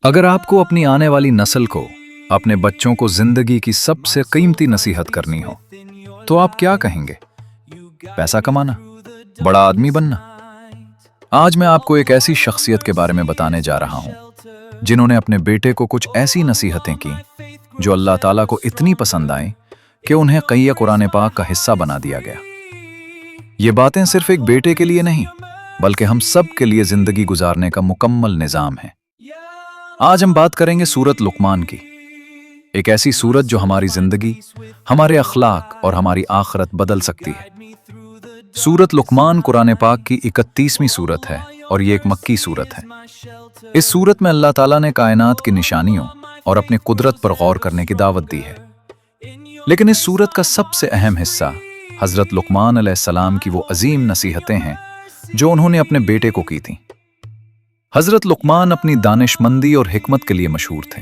अगर आपको अपनी आने वाली नस्ल को, अपने बच्चों को जिंदगी की सबसे कीमती नसीहत करनी हो, तो आप क्या कहेंगे? पैसा कमाना, बड़ा आदमी बनना? आज मैं आपको एक ऐसी शख्सियत के बारे में बताने जा रहा हूं, जिन्होंने अपने बेटे को कुछ ऐसी नसीहतें की जो अल्लाह ताला को इतनी पसंद आए कि उन्हें कई कुरान पाक का हिस्सा बना दिया गया। ये बातें सिर्फ एक बेटे के लिए नहीं, बल्कि हम सब के लिए जिंदगी गुजारने का मुकम्मल निजाम है। आज हम बात करेंगे सूरत लुकमान की, एक ऐसी सूरत जो हमारी जिंदगी, हमारे अखलाक और हमारी आखिरत बदल सकती है। सूरत लुकमान कुरान पाक की 31वीं सूरत है और ये एक मक्की सूरत है। इस सूरत में अल्लाह ताला ने कायनात की निशानियों और अपनी कुदरत पर गौर करने की दावत दी है। लेकिन इस सूरत का सबसे अहम हिस्सा हजरत लुकमान अलैहिस्सलाम की वो अजीम नसीहतें हैं जो उन्होंने अपने बेटे को की थीं। हजरत लुकमान अपनी दानिशमंदी और हिकमत के लिए मशहूर थे,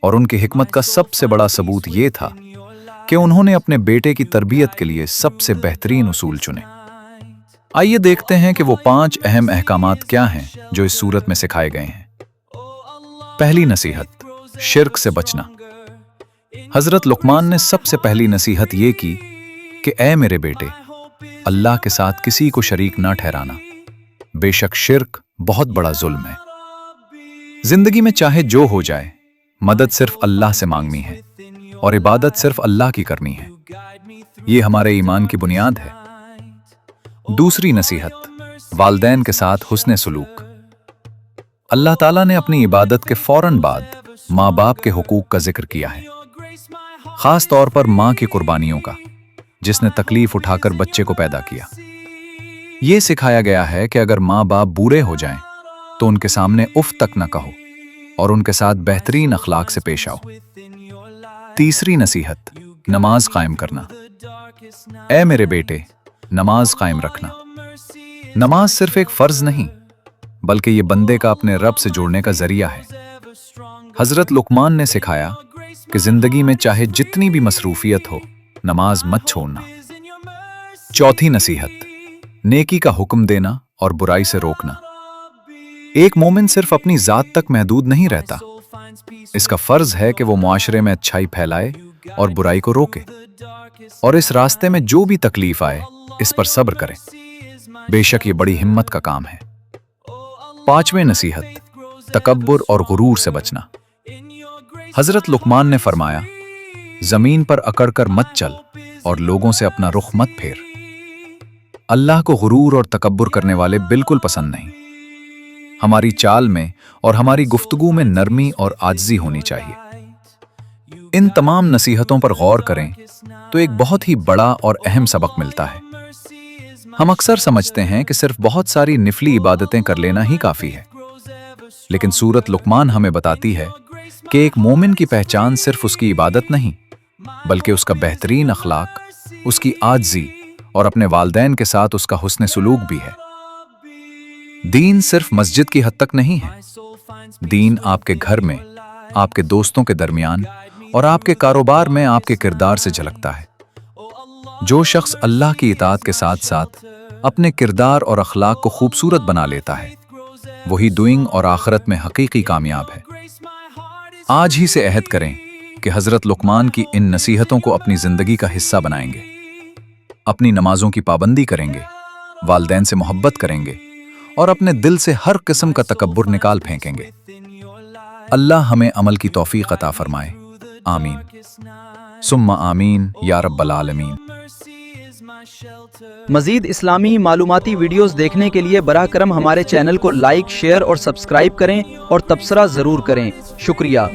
और उनकी हिकमत का सबसे बड़ा सबूत ये था कि उन्होंने अपने बेटे की तरबियत के लिए सबसे बेहतरीन उसूल चुने। आइए देखते हैं कि वो 5 अहम अहकामात क्या हैं जो इस सूरत में सिखाए गए हैं। पहली नसीहत, शिर्क से बचना। हजरत लुकमान ने सबसे पहली नसीहत ये की कि ऐ मेरे बेटे, अल्लाह के साथ किसी को शरीक ना ठहराना। बेशक शिर्क बहुत बड़ा जुल्म है। जिंदगी में चाहे जो हो जाए, मदद सिर्फ अल्लाह से मांगनी है और इबादत सिर्फ अल्लाह की करनी है। ये हमारे ईमान की बुनियाद है। दूसरी नसीहत, वालिदैन के साथ हुस्न सलूक। अल्लाह ताला ने अपनी इबादत के फौरन बाद माँ बाप के हुकूक का जिक्र किया है, खास तौर पर माँ की कुर्बानियों का, जिसने तकलीफ उठाकर बच्चे को पैदा किया। ये सिखाया गया है कि अगर माँ बाप बूढ़े हो जाएं, तो उनके सामने उफ तक न कहो और उनके साथ बेहतरीन अखलाक से पेश आओ। तीसरी नसीहत, नमाज कायम करना। ऐ मेरे बेटे, नमाज कायम रखना। नमाज सिर्फ एक फर्ज नहीं, बल्कि ये बंदे का अपने रब से जुड़ने का जरिया है। हजरत लुकमान ने सिखाया कि जिंदगी में चाहे जितनी भी मसरूफियत हो, नमाज मत छोड़ना। चौथी नसीहत, नेकी का हुक्म देना और बुराई से रोकना। एक मोमिन सिर्फ अपनी जात तक महदूद नहीं रहता, इसका फर्ज है कि वो मुआशरे में अच्छाई फैलाए और बुराई को रोके, और इस रास्ते में जो भी तकलीफ आए इस पर सब्र करे। बेशक ये बड़ी हिम्मत का काम है। पांचवें नसीहत, तकब्बुर और गुरूर से बचना। हजरत लुकमान ने फरमाया, जमीन पर अकड़ कर मत चल और लोगों से अपना रुख मत फेर। अल्लाह को गुरूर और तकब्बुर करने वाले बिल्कुल पसंद नहीं। हमारी चाल में और हमारी गुफ्तगू में नरमी और आजिज़ी होनी चाहिए। इन तमाम नसीहतों पर गौर करें तो एक बहुत ही बड़ा और अहम सबक मिलता है। हम अक्सर समझते हैं कि सिर्फ बहुत सारी निफली इबादतें कर लेना ही काफी है, लेकिन सूरत लुकमान हमें बताती है कि एक मोमिन की पहचान सिर्फ उसकी इबादत नहीं, बल्कि उसका बेहतरीन अखलाक, उसकी आजिज़ी और अपने वालिदैन के साथ उसका हुस्न सलूक भी है। दीन सिर्फ मस्जिद की हद तक नहीं है। दीन आपके घर में, आपके दोस्तों के दरमियान और आपके कारोबार में आपके किरदार से झलकता है। जो शख्स अल्लाह की इताअत के साथ साथ अपने किरदार और अखलाक को खूबसूरत बना लेता है, वही दुनिया और आखिरत में हकीकी कामयाब है। आज ही से अहद करें कि हजरत लुकमान की इन नसीहतों को अपनी जिंदगी का हिस्सा बनाएंगे। अपनी नमाजों की पाबंदी करेंगे, वालिदैन से मोहब्बत करेंगे और अपने दिल से हर किस्म का तकब्बुर निकाल फेंकेंगे। अल्लाह हमें अमल की तौफीक अता फरमाए। आमीन सुम्मा आमीन या रब्बल आलमीन। मजीद इस्लामी मालूमाती वीडियोस देखने के लिए बराह करम हमारे चैनल को लाइक, शेयर और सब्सक्राइब करें और तबसरा जरूर करें। शुक्रिया।